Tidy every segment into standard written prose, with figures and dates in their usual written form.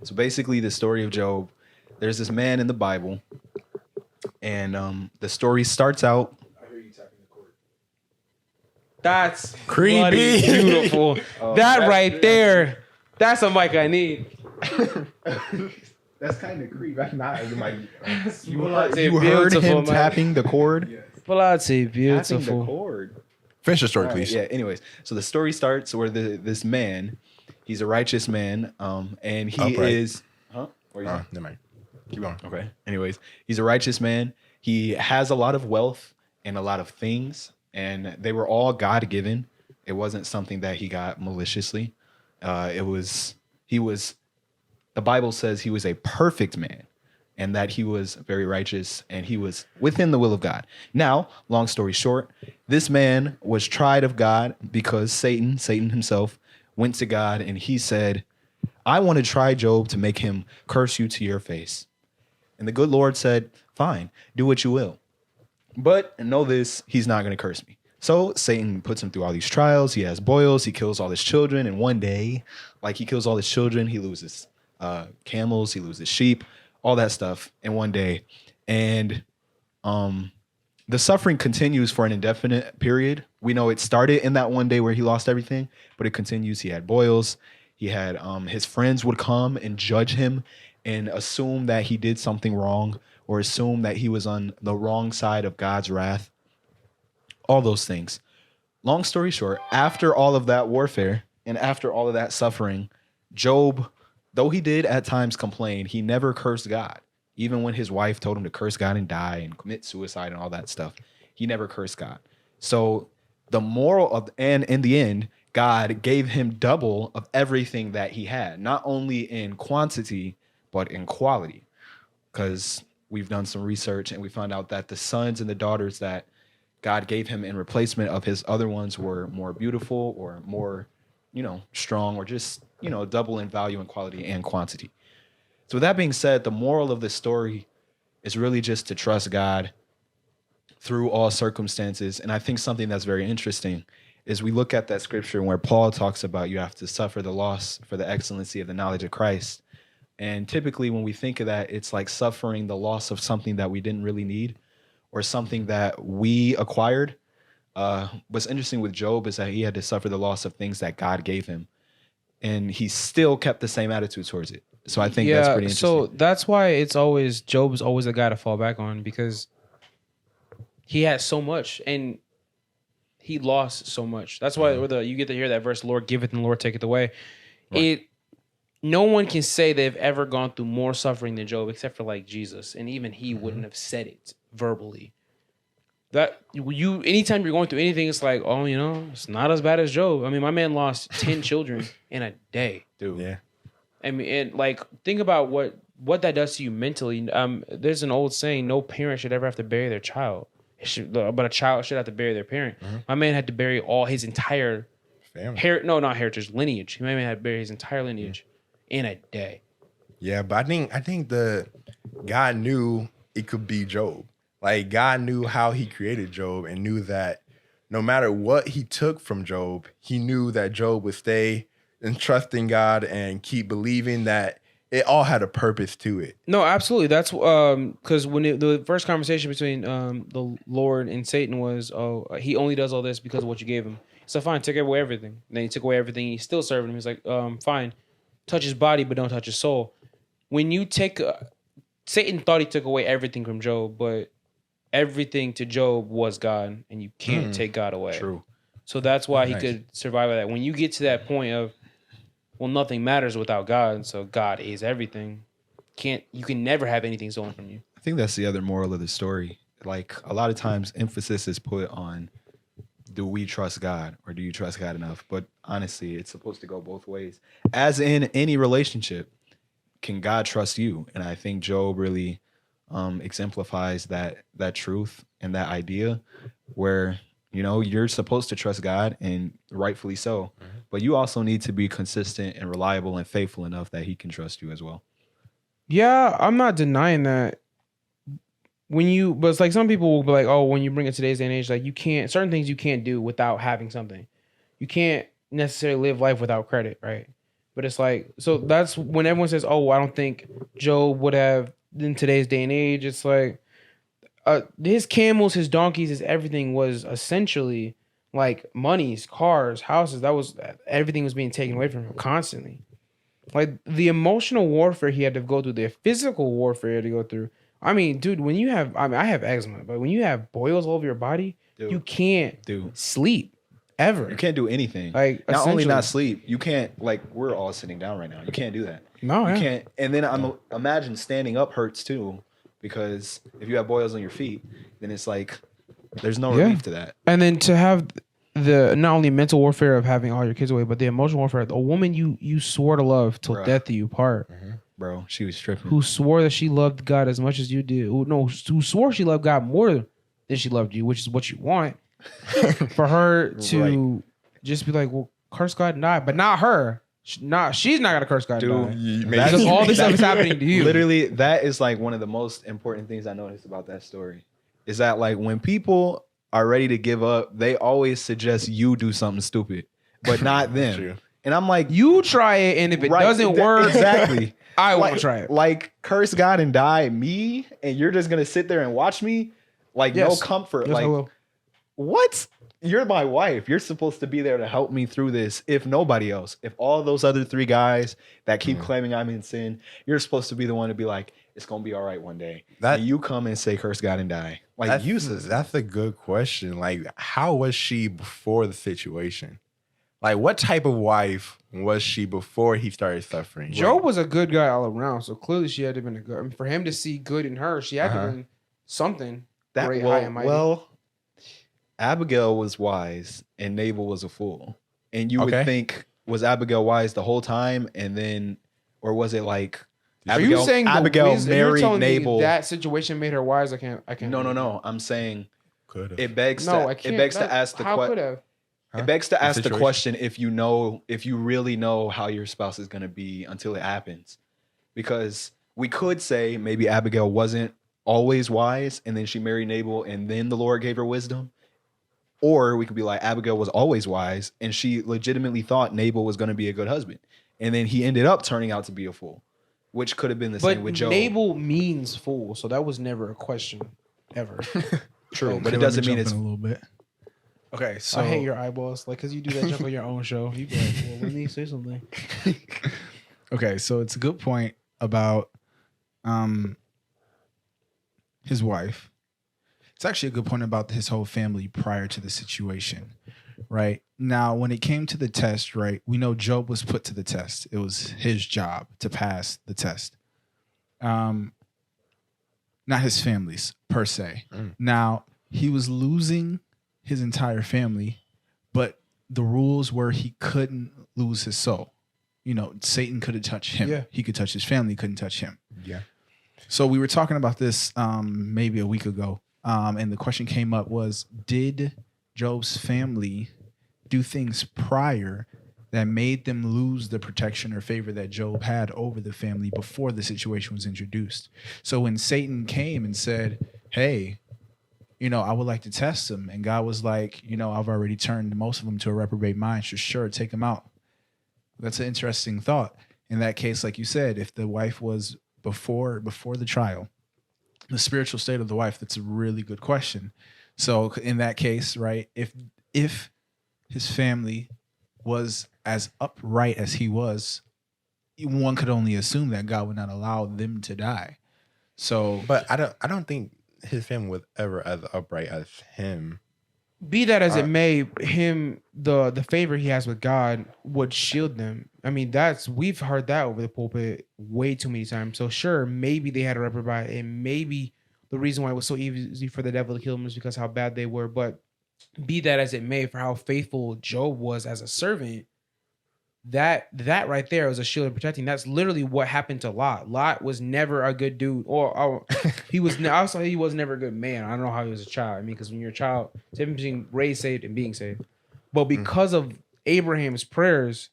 So basically, the story of Job. There's this man in the Bible, and the story starts out. That's Creepy. bloody beautiful. That right there. That's a mic I need. That's kind of creepy. You heard heard him tapping the chord. Well, I'd say Tapping the beautiful. chord. Finish the story, please. Yeah. Anyways, so the story starts where this man, he's a righteous man, and he Upright. is. Huh? Where you? Never mind. Keep going. Okay. Anyways, he's a righteous man. He has a lot of wealth and a lot of things, and they were all God given. It wasn't something that he got maliciously. He was. The Bible says he was a perfect man, and that he was very righteous, and he was within the will of God. Now, long story short, this man was tried of God because Satan himself, went to God and he said, "I want to try Job to make him curse you to your face." And the good Lord said, "Fine, do what you will. But know this, he's not going to curse me." So Satan puts him through all these trials. He has boils. He kills all his children. And one day, like he kills all his children, he loses camels, he loses sheep, all that stuff in one day. And the suffering continues for an indefinite period. We know it started in that one day where he lost everything, but it continues. He had boils. He had his friends would come and judge him and assume that he did something wrong or assume that he was on the wrong side of God's wrath. All those things. Long story short, after all of that warfare and after all of that suffering, Job, though he did at times complain, he never cursed God. Even when his wife told him to curse God and die and commit suicide and all that stuff, he never cursed God. So the moral of, and in the end, God gave him double of everything that he had, not only in quantity, but in quality. Because we've done some research and we found out that the sons and the daughters that God gave him in replacement of his other ones were more beautiful or more, strong or just, double in value and quality and quantity. So with that being said, the moral of this story is really just to trust God through all circumstances. And I think something that's very interesting is we look at that scripture where Paul talks about you have to suffer the loss for the excellency of the knowledge of Christ. And typically when we think of that, it's like suffering the loss of something that we didn't really need or something that we acquired. What's interesting with Job is that he had to suffer the loss of things that God gave him. And he still kept the same attitude towards it. So I think that's pretty interesting. So that's why Job's always a guy to fall back on because he had so much and he lost so much. That's why you get to hear that verse, "Lord giveth and the Lord taketh away." Right. No one can say they've ever gone through more suffering than Job, except for like Jesus, and even he wouldn't have said it verbally. That anytime you're going through anything, it's like, oh, it's not as bad as Job. I mean, my man lost 10 children in a day, dude. Yeah. I mean, and like, think about what that does to you mentally. There's an old saying: no parent should ever have to bury their child. But a child should have to bury their parent. Mm-hmm. My man had to bury all his entire family. Not heritage, lineage. My man had to bury his entire lineage in a day. Yeah, but I think the God knew it could be Job. Like God knew how he created Job and knew that no matter what he took from Job, he knew that Job would stay and trust in God and keep believing that it all had a purpose to it. No, absolutely. That's because when the first conversation between the Lord and Satan was, he only does all this because of what you gave him. So fine, take away everything. And then he took away everything. He's still serving him. He's like, fine, touch his body, but don't touch his soul. When you take, Satan thought he took away everything from Job, but everything to Job was God, and you can't take God away. True. So that's why he could survive that. When you get to that point of, well, nothing matters without God, so God is everything. You can never have anything stolen from you. I think that's the other moral of the story. Like a lot of times emphasis is put on, do we trust God or do you trust God enough? But honestly, it's supposed to go both ways. As in any relationship, can God trust you? And I think Job really exemplifies that truth and that idea where, you're supposed to trust God and rightfully so, but you also need to be consistent and reliable and faithful enough that he can trust you as well. Yeah, I'm not denying that. But it's like some people will be like, oh, when you bring it today's day and age, like certain things you can't do without having something. You can't necessarily live life without credit, right? But it's like, so that's when everyone says, "Oh, I don't think Job would have in today's day and age." It's like, his camels, his donkeys, his everything was essentially like monies, cars, houses. That was everything was being taken away from him constantly. Like the emotional warfare he had to go through, the physical warfare he had to go through. I mean, dude, when you have, I mean, I have eczema, but when you have boils all over your body, Dude. you can't Dude. sleep ever. You can't do anything. Like, not only essentially. not sleep, you can't, like, we're all sitting down right now. You can't do that. No, You yeah. can't. And then imagine standing up hurts too, because if you have boils on your feet, then it's like there's no Yeah. relief to that. And then to have the not only mental warfare of having all your kids away, but the emotional warfare. A woman you swore to love till Bruh. death do you part. Bro, she was tripping. Who swore that she loved God as much as you did. Who swore she loved God more than she loved you, which is what you want. For her to just be like, well, curse God and die, but not her. She's not gonna curse God and die. You Because all this stuff is happening to you. Literally, that is like one of the most important things I noticed about that story. Is that like when people are ready to give up, they always suggest you do something stupid, but not them. True. And I'm like, You try it, and if it right, doesn't work, exactly. I won't like, try it. Like curse God and die me, and you're just gonna sit there and watch me? Like no Yes. comfort. Yes, I like will. what? You're my wife. You're supposed to be there to help me through this. If nobody else, if all those other 3 guys that keep claiming I'm in sin, you're supposed to be the one to be like, it's gonna be all right one day. That- and you come and say, curse God and die. Like That's, useless. that's a good question. Like, how was she before the situation? Like, what type of wife was she before he started suffering? Job was a good guy all around, so clearly she had to have been a good. I mean, for him to see good in her, she had to have been something That great, well, high and mighty. well, Abigail was wise and Nabal was a fool. And you would Okay. think, was Abigail wise the whole time? And then, or was it like Are you saying the Abigail wisdom, you're married telling me Nabal? that situation made her wise? I can't. No. I'm saying Could it begs No, to I can't. it begs That- to ask the how could question. have? It begs to ask the situation? question if you really know how your spouse is going to be until it happens. Because we could say maybe Abigail wasn't always wise and then she married Nabal and then the Lord gave her wisdom. Or we could be like Abigail was always wise and she legitimately thought Nabal was going to be a good husband. And then he ended up turning out to be a fool, which could have been the But same with Job. Nabal means fool, so that was never a question ever. True, but Okay, it let doesn't me mean jump it's in a little bit. Okay, so I hate your eyeballs, like, cause you do that jump on your own show. You be like, well, let me say something. okay, so it's a good point about his wife. It's actually a good point about his whole family prior to the situation, right? Now, when it came to the test, right, we know Job was put to the test. It was his job to pass the test. Not his family's per se. Now, he was losing his entire family, but the rules were he couldn't lose his soul. You know, Satan couldn't touch him. Yeah. He could touch his family, couldn't touch him. Yeah. So we were talking about this maybe a week ago, and the question came up was, did Job's family do things prior that made them lose the protection or favor that Job had over the family before the situation was introduced? So when Satan came and said, hey, you know, I would like to test them, and God was like, you know, I've already turned most of them to a reprobate mind, so sure, take them out. That's an interesting thought. In that case, like you said, if the wife was before the trial, the spiritual state of the wife, that's a really good question. So in that case, right, if his family was as upright as he was, one could only assume that God would not allow them to die. So, But I don't think his family was ever as upright as him. Be that as it may, him the favor he has with God would shield them. I mean, we've heard that over the pulpit way too many times. So sure, maybe they had a reprobate, and maybe the reason why it was so easy for the devil to kill them is because how bad they were. But be that as it may, for how faithful Job was as a servant, that right there was a shield and protecting. That's literally what happened to Lot. Lot was never a good dude, or he was never a good man. I don't know how he was a child. I mean, because when you're a child, it's different between raised, saved, and being saved. But because of Abraham's prayers,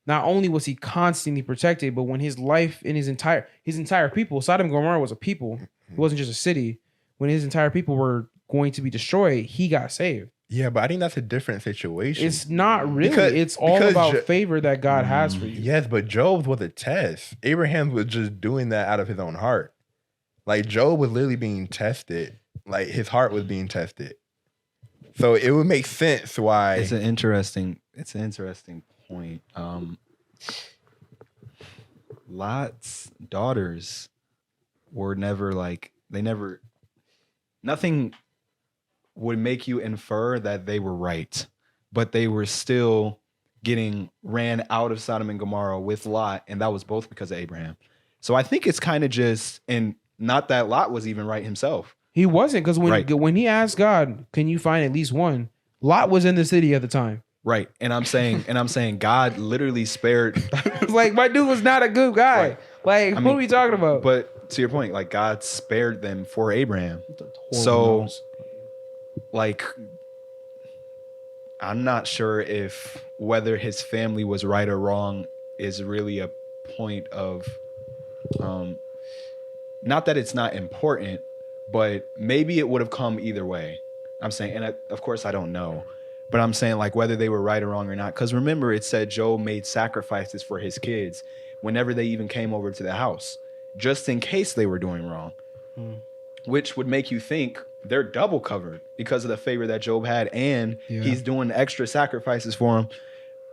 not only was he constantly protected, but when his life and his entire people, Sodom and Gomorrah was a people. It wasn't just a city. When his entire people were going to be destroyed, he got saved. Yeah, but I think that's a different situation. It's not really. Because- it's all because about Jo- favor that God has for you. Yes, but Job's was a test. Abraham was just doing that out of his own heart. Like Job was literally being tested. Like his heart was being tested. So it would make sense why. It's an interesting point. Lot's daughters were never like nothing would make you infer that they were right, but they were still getting ran out of Sodom and Gomorrah with Lot, and that was both because of Abraham. So I think it's kind of just, and not that Lot was even right himself. He wasn't, because when he asked God, "Can you find at least one?" Lot was in the city at the time. Right. And I'm saying God literally spared. Like, my dude was not a good guy. Right. Like, I what mean, are we talking about? But to your point, like God spared them for Abraham. Horrible So, nose. like, I'm not sure if whether his family was right or wrong is really a point of, not that it's not important, but maybe it would have come either way. I'm saying, and of course I don't know, but I'm saying like whether they were right or wrong or not. Because remember, it said Job made sacrifices for his kids whenever they even came over to the house, just in case they were doing wrong, which would make you think they're double covered because of the favor that Job had, and he's doing extra sacrifices for him.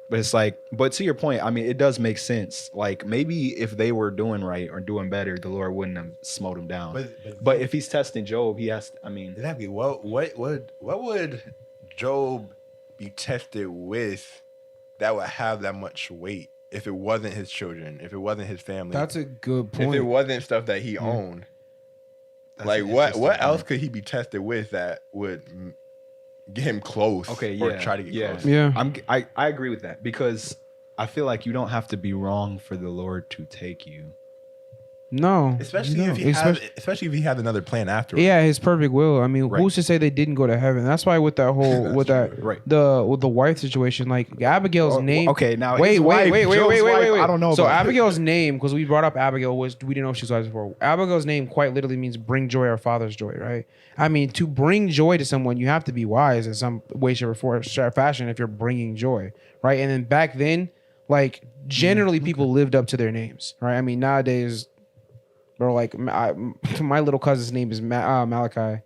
But it's like, but to your point, I mean, it does make sense. Like maybe if they were doing right or doing better, the Lord wouldn't have smote them down. But if he's testing Job, he has. I mean, Exactly. What would Job be tested with that would have that much weight if it wasn't his children, if it wasn't his family, That's a good if point. it wasn't stuff that he owned? that's Like an what interesting else point. could he be tested with that would get him close? Okay, or yeah, try to get yeah. close. Yeah. I agree with that because I feel like you don't have to be wrong for the Lord to take you. No. Especially you if don't. he has, especially if he has another plan afterwards. Yeah, his perfect will. I mean, Right. who's to say they didn't go to heaven? That's why with that whole with that Right. with the wife situation, like Abigail's name. Okay, now wait, his wait, wife, wait, wait, Job's wait, wait, wife, wait, wait. I don't know So about Abigail's name, because we brought up Abigail, we didn't know if she was wife before. Abigail's name quite literally means bring joy or father's joy, right? I mean, to bring joy to someone, you have to be wise in some way, shape, or fashion if you're bringing joy, right? And then back then, like generally people lived up to their names, right? I mean, nowadays, bro, like my little cousin's name is Malachi.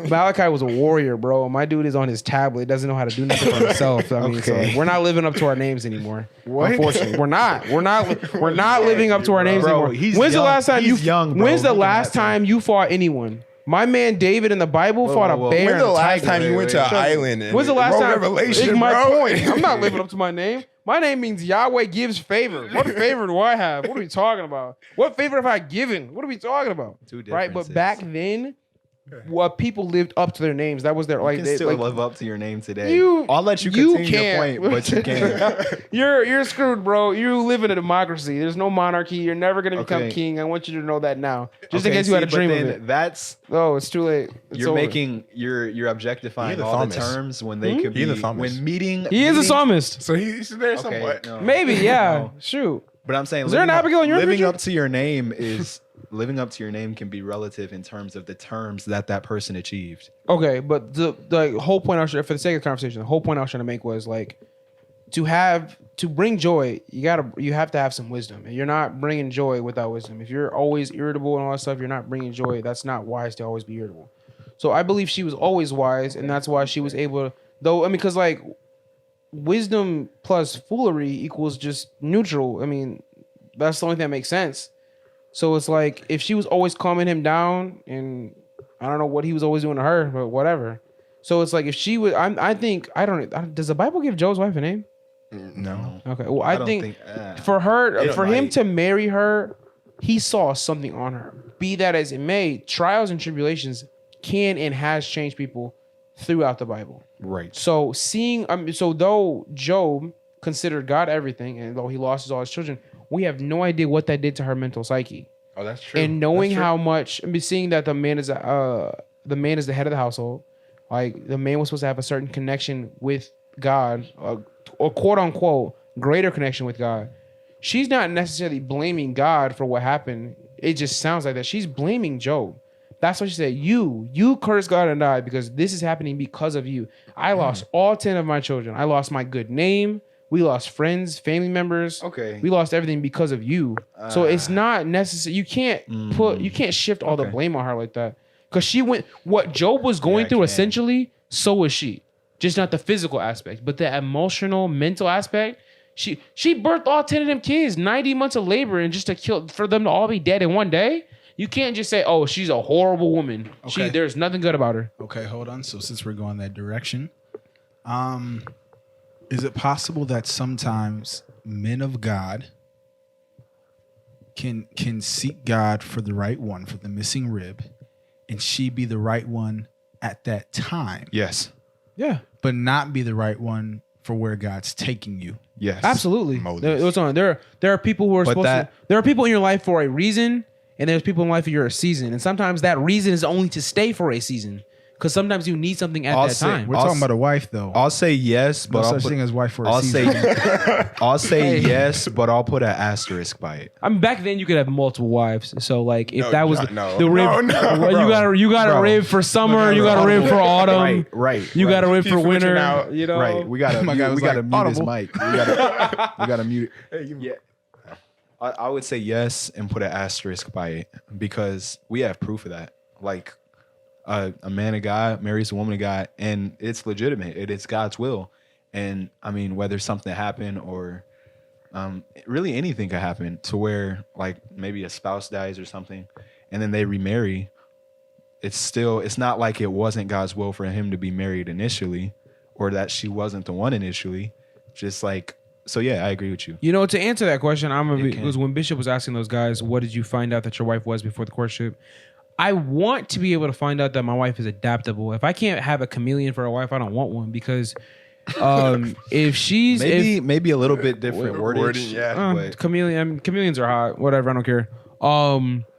Malachi was a warrior, bro. My dude is on his tablet, doesn't know how to do nothing for himself. I mean, so Okay. like, we're not living up to our names anymore. Unfortunately, we're not. We're not living up to our names Bro, anymore. he's When's the young. last time He's young, bro. When's the Look at last that time you fought anyone? My man David in the Bible fought whoa, a whoa. bear. When's the and a last tiger. time you went to an wait. island? And When's the last wrote time? Revelation, It's my bro? point. I'm not living up to my name. My name means Yahweh gives favor. What favor do I have? What are we talking about? What favor have I given? What are we talking about? Two Right, but differences. back then, what people lived up to their names. That was their You like. can They, still like live up to your name today. You- I'll let you you continue your can't. point, but you can't. you're screwed, bro. You live in a democracy. There's no monarchy. You're never gonna become Okay. king. I want you to know that now, just in Okay, case you had a see, but dream of then it. That's Oh, it's too late. It's you're over. making you're objectifying He's a all the psalmist. terms when they could He's be a psalmist. when meeting. He is a meeting- psalmist. So he's there Okay, somewhat. no. Maybe, yeah. No. Shoot. But I'm saying Is there an living up- Abigail in your living picture? up to your name is living up to your name can be relative in terms of the terms that person achieved. Okay, but the whole point I was for the sake of the conversation, the whole point I was trying to make was like to bring joy, you have to have some wisdom. And you're not bringing joy without wisdom. If you're always irritable and all that stuff, you're not bringing joy. That's not wise to always be irritable. So I believe she was always wise, and that's why she was able to. Though I mean, because like wisdom plus foolery equals just neutral. I mean, that's the only thing that makes sense. So it's like if she was always calming him down, and I don't know what he was always doing to her, but whatever. So it's like if she would, I think I don't. Does the Bible give Job's wife a name? No. Okay, well I, don't think for her, for him to marry her, he saw something on her. Be that as it may, trials and tribulations can and has changed people throughout the Bible. right. So so though Job considered God everything, and though he lost all his children, we have no idea what that did to her mental psyche. Oh, that's true. And knowing That's true. how much, I mean, seeing that the man is the head of the household, like the man was supposed to have a certain connection with God, or quote unquote greater connection with God. She's not necessarily blaming God for what happened. It just sounds like that she's blaming Job That's what she said. You cursed God and died because this is happening because of you. I lost all 10 of my children. I lost my good name. We lost friends, family members. Okay. We lost everything because of you. So it's not necessary. You can't shift all the blame on her like that. Because she went, what Job was going through essentially, so was she. Just not the physical aspect, but the emotional, mental aspect. She birthed all 10 of them kids, 90 months of labor, and just for them to all be dead in one day. You can't just say, "Oh, she's a horrible woman." Okay. There's nothing good about her. Okay, hold on. So since we're going that direction, is it possible that sometimes men of God can seek God for the right one, for the missing rib, and she be the right one at that time, Yes. Yeah, but not be the right one for where God's taking you? Yes. absolutely. Moses. What's on? There are people who are But supposed to. There are people in your life for a reason, and there's people in life for your season. And sometimes that reason is only to stay for a season, because sometimes you need something at I'll that say- time. We're talking about a wife, though. I'll say yes, No but such thing as wife for a I'll season. say I'll say Hey. yes, but I'll put an asterisk by it. I mean, back then you could have multiple wives. So like, if No, that was no, the rib, no, well, you got a Bro. rib for summer, Look, you got a rib for autumn, Right. you got a rib Keep for switching winter. out. You know, Right. We gotta My guy was we gotta like, mute his audible. mic. We gotta mute it. Yeah. I would say yes and put an asterisk by it because we have proof of that. Like a man of God marries a woman of God, and it's legitimate. It's God's will. And I mean, whether something happened or really anything could happen to where like maybe a spouse dies or something, and then they remarry. It's not like it wasn't God's will for him to be married initially, or that she wasn't the one initially. Just like, so yeah, I agree with you. You know, to answer that question, It can. because when Bishop was asking those guys, what did you find out that your wife was before the courtship? I want to be able to find out that my wife is adaptable. If I can't have a chameleon for a wife, I don't want one, because if she's Maybe a little bit different wordage. Wording, yeah. but chameleons are hot, whatever, I don't care.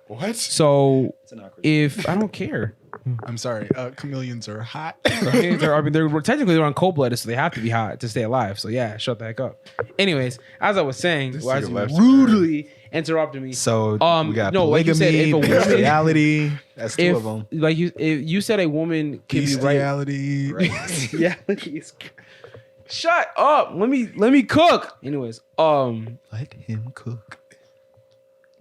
What? So it's an awkward. if I don't care, I'm sorry. Chameleons are hot. chameleons are, I mean, they're on cold-blooded, so they have to be hot to stay alive. So yeah, shut the heck up. Anyways, as I was saying, This as nigga you left rudely interrupted me. So we got no, like you said, polygamy, if a woman- bestiality. That's two if of them. like you said, a woman can be right. Bestiality. Yeah, shut up. Let me cook. Anyways, Let him cook.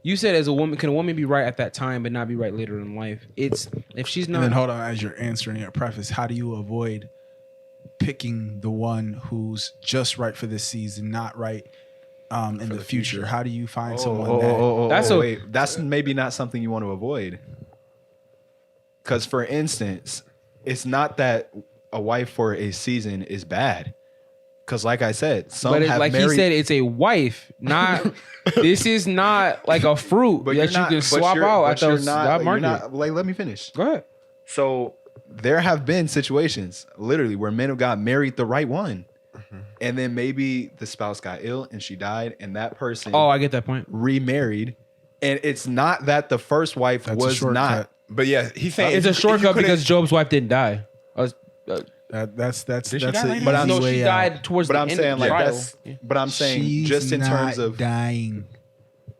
you said as a woman, can a woman be right at that time but not be right later in life? It's if she's And then not. hold on, as you're answering your preface, how do you avoid picking the one who's just right for this season, not right in the future? How do you find someone that That's maybe not something you want to avoid. Because for instance, it's not that a wife for a season is bad. Because like I said, some But have like married. he said, it's a wife, not. This is not like a fruit that you can swap out at those market. Like, let me finish. Go ahead. So there have been situations, literally, where men of God married the right one, and then maybe the spouse got ill and she died, and that person Oh, I get that point. remarried, and it's not that the first wife That's a was shortcut. not. But yeah, he's saying It's a shortcut because Job's wife didn't die. that's Did she that's die an later? But I'm- easy no, way she out. died towards But the I'm end saying of the like trial. that's. But I'm saying She's just in terms not of. dying.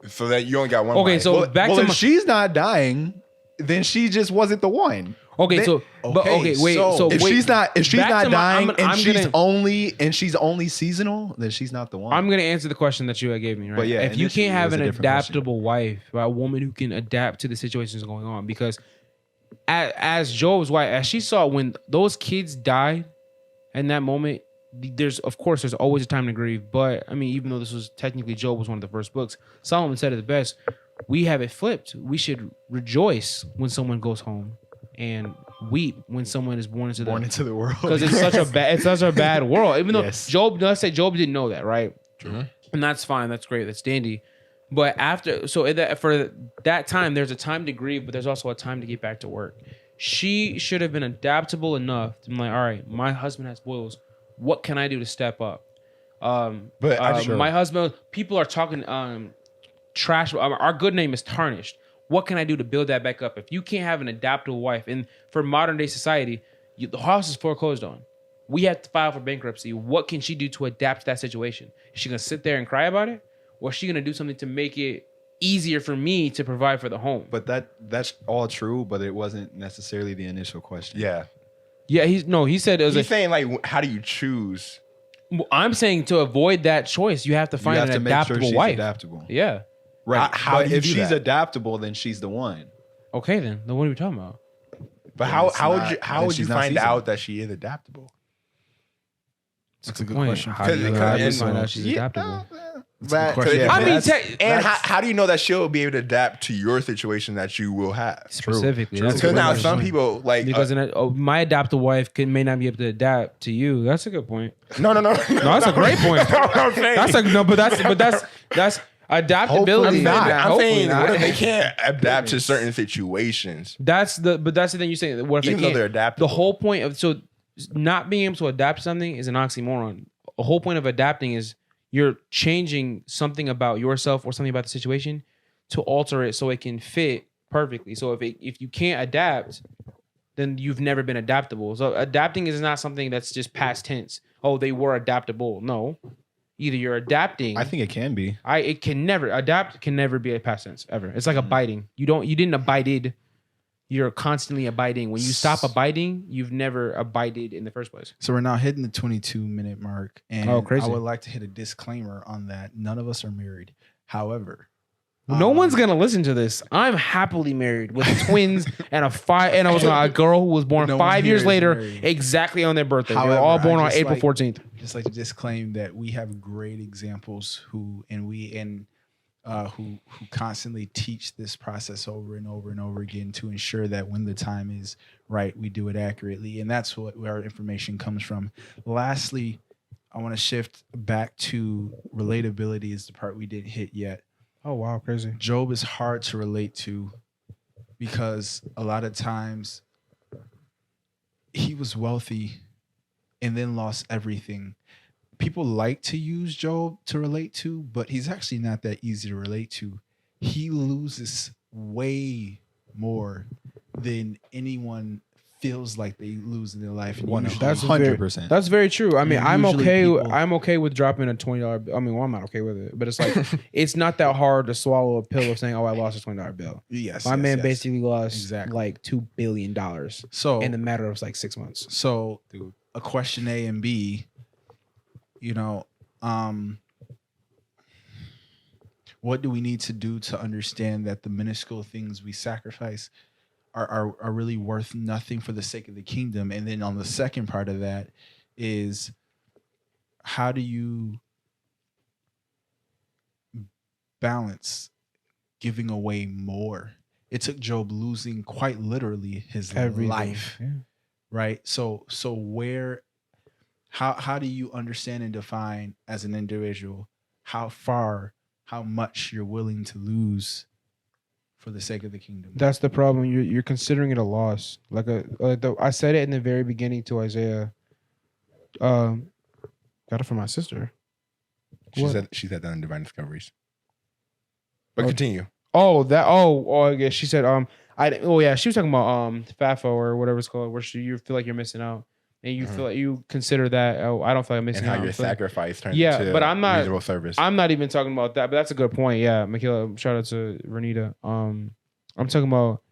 so that you only got one. Okay, wife. so Well, back well, to if my, she's not dying, then she just wasn't the one. okay, then- so but okay, okay, wait, so so If wait, she's not back to my- dying I'm and gonna- she's only seasonal, then she's not the one. I'm gonna answer the question that you gave me, right? But yeah, if you initially can't have it an was a different question. adaptable wife, right, a woman who can adapt to the situations going on, because as Job's wife, as she saw when those kids died, in that moment, there's always a time to grieve. But I mean, even though this was technically Job was one of the first books, Solomon said it the best. We have it flipped. We should rejoice when someone goes home, and weep when someone is born into the world because it's such a bad world. Even though Yes. Job, let's say Job didn't know that, right? True. And that's fine. That's great. That's dandy. But for that time, there's a time to grieve, but there's also a time to get back to work. She should have been adaptable enough to be like, all right, my husband has boils. What can I do to step up? My husband, people are talking trash. Our good name is tarnished. What can I do to build that back up? If you can't have an adaptable wife, and for modern day society, the house is foreclosed on. We have to file for bankruptcy. What can she do to adapt to that situation? Is she gonna sit there and cry about it, or is she gonna do something to make it easier for me to provide for the home. But that's all true, but it wasn't necessarily the initial question. Yeah. Yeah, he said it was He's saying like, how do you choose? I'm saying to avoid that choice, you have to You find have an to make sure adaptable she's wife. adaptable. Yeah. Right. How but do you if do she's that? adaptable, then she's the one. Okay, then what are we talking about? But Then how it's how would not- you how then would you she's not find feasible. out that she is adaptable? That's a good Point. question. How do you Because- find out she's adaptable? But, question. Yeah, I mean, that's- and how do you know that she'll be able to adapt to your situation that you will have? Specifically, True. that's a Because good now question. some people like Because my adaptive wife may not be able to adapt to you. That's a good point. no. No, that's a great point. I'm saying. That's adaptability. I'm not. I'm Hopefully saying not. what if they can't adapt to certain situations? That's the thing you say. What if Even they though can't? they're adaptable. The whole point of not being able to adapt to something is an oxymoron. The whole point of adapting is you're changing something about yourself or something about the situation to alter it so it can fit perfectly. So if you can't adapt, then you've never been adaptable. So adapting is not something that's just past tense. Oh, they were adaptable. No, either you're adapting. I think it can be. It can never adapt. Can never be a past tense ever. It's like abiding. You didn't abided. You're constantly abiding. When you stop abiding, you've never abided in the first place. So we're now hitting the 22-minute mark, and Oh, crazy. I would like to hit a disclaimer on that. None of us are married. However, No one's gonna listen to this. I'm happily married with twins and a girl who was born No one 5 here years is later, married. exactly on their birthday. They were However, all born I on just April like- 14th. just like to disclaim that we have great examples who constantly teach this process over and over and over again to ensure that when the time is right, we do it accurately, and that's where our information comes from. Lastly, I want to shift back to relatability is the part we didn't hit yet. Oh wow, crazy. Job is hard to relate to because a lot of times he was wealthy and then lost everything. People like to use Job to relate to, but he's actually not that easy to relate to. He loses way more than anyone feels like they lose in their life. And usually- That's 100%. That's very true. I mean, Yeah, I'm usually okay. people- I'm okay with dropping a $20 bill. I mean, well, I'm not okay with it, but it's like it's not that hard to swallow a pill of saying, "Oh, I lost a $20 bill." yes, My yes, man yes. basically lost Exactly. like $2 billion So in the matter of like 6 months. So a question A and B, what do we need to do to understand that the minuscule things we sacrifice are really worth nothing for the sake of the kingdom? And then on the second part of that is how do you balance giving away more? It took Job losing quite literally his life. Yeah. Right. So where, how do you understand and define as an individual how much you're willing to lose for the sake of the kingdom? That's the problem. You're considering it a loss. I said it in the very beginning to Isaiah. Got it from my sister. She said that in Divine Discoveries. But Oh. continue. I guess she said she was talking about FAFO or whatever it's called, where you feel like you're missing out. And you feel like you consider that I don't feel like I'm missing And how out. your I feel like- sacrifice turns Yeah, into but I'm not- reasonable service. I'm not even talking about that, but that's a good point. Yeah, Michaela, shout out to Renita. I'm talking about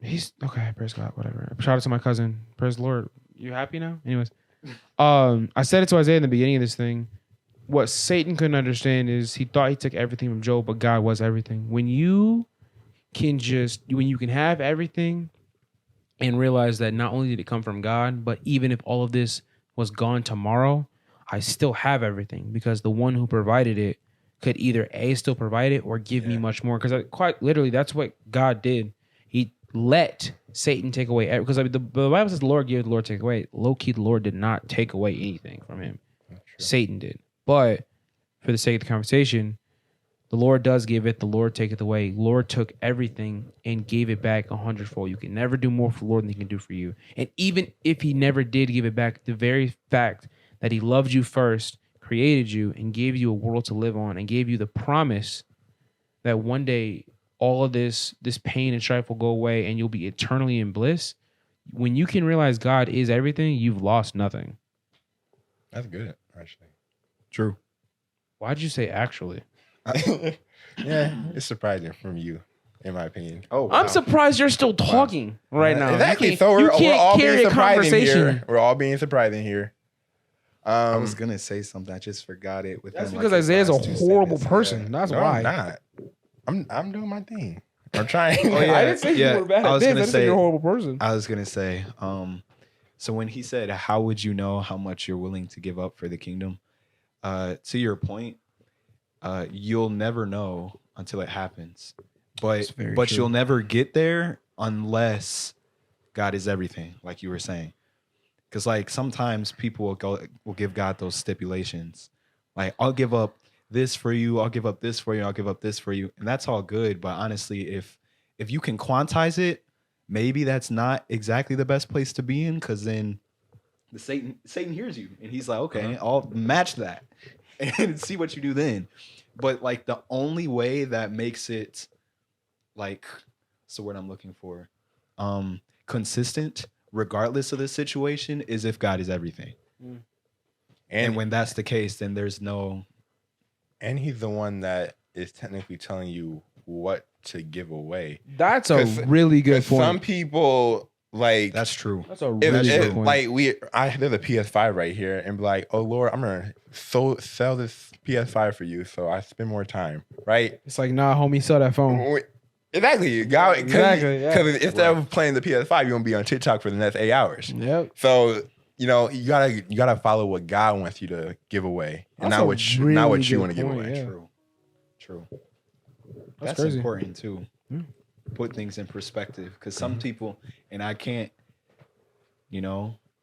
he's okay, praise God, whatever. Shout out to my cousin. Praise the Lord. You happy now? Anyways. I said it to Isaiah in the beginning of this thing. What Satan couldn't understand is he thought he took everything from Job, but God was everything. When you can have everything and realize that not only did it come from God, but even if all of this was gone tomorrow, I still have everything because the one who provided it could either still provide it or give me much more. Because quite literally, that's what God did. He let Satan take away, because the Bible says the Lord gave, the Lord take away. Low key, the Lord did not take away anything from him. Satan did. But for the sake of the conversation, the Lord does give it, the Lord taketh away. Lord took everything and gave it back 100-fold. You can never do more for the Lord than he can do for you. And even if he never did give it back, the very fact that he loved you first, created you, and gave you a world to live on, and gave you the promise that one day all of this pain and strife will go away and you'll be eternally in bliss. When you can realize God is everything, you've lost nothing. That's good, actually. True. Why'd you say actually? Yeah, it's surprising from you, in my opinion. Oh, wow. I'm surprised you're still talking right now. Exactly. You So can't, we're you can't all carry being a surprising conversation. here. We're all being surprising here. I was gonna say something. I just forgot it. That's within, because his Isaiah's a last 2 horrible sentences. person. Yeah. That's No, why. I'm not. I'm doing my thing. I'm trying. Oh, yeah. I didn't say yeah. you were bad I at was this. I gonna didn't say say- you're a horrible person. I was gonna say, so when he said, "How would you know how much you're willing to give up for the kingdom?" To your point, you'll never know until it happens. That's very But true. you'll never get there unless God is everything, like you were saying. Because like sometimes people will give God those stipulations, like I'll give up this for you, I'll give up this for you, I'll give up this for you, and that's all good. But honestly, if you can quantize it, maybe that's not exactly the best place to be in, because then the Satan hears you and he's like, okay, I'll match that and see what you do then. But like the only way that makes it like, what's the word I'm looking for? Consistent, regardless of the situation, is if God is everything. And when that's the case, then there's no. And he's the one that is technically telling you what to give away. That's a 'Cause- really good 'Cause point. Some people like That's true. That's a if, really if- good point. like there's a PS5 right here, and be like, oh Lord, I'm gonna sell this PS5 for you, so I spend more time, right? It's like, nah, homie, sell that phone. Exactly, God. Exactly, yeah. Because instead of playing the PS5, you're gonna be on TikTok for the next 8 hours. Yep. So you gotta follow what God wants you to give away, and That's not a what you really good want to give point, away. yeah. True. That's That's crazy. important too. Yeah. Put things in perspective, because Mm-hmm. some people, and I can't,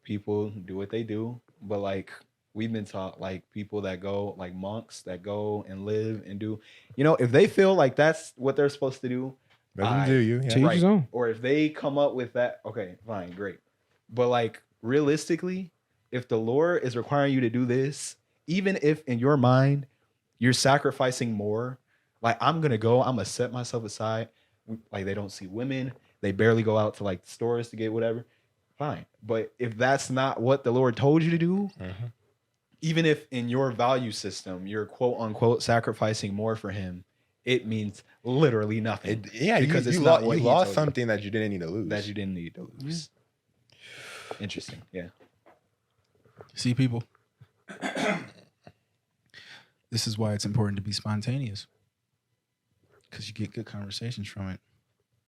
people do what they do, but like we've been taught, like people that go, like monks that go and live and do, if they feel like that's what they're supposed to do, Let them I- do you. To Yeah. each his own. or if they come up with that, okay, fine, great. But like realistically, if the Lord is requiring you to do this, even if in your mind you're sacrificing more, like I'm gonna set myself aside. Like they don't see women, they barely go out to like stores to get whatever. Fine. But if that's not what the Lord told you to do, Mhm. even if in your value system you're quote unquote sacrificing more for him, it means literally nothing. Because it's you not lo- what you he lost told you. something that you didn't need to lose. That you didn't need to lose. Interesting. Yeah. See, people, this is why it's important to be spontaneous, because you get good conversations from it.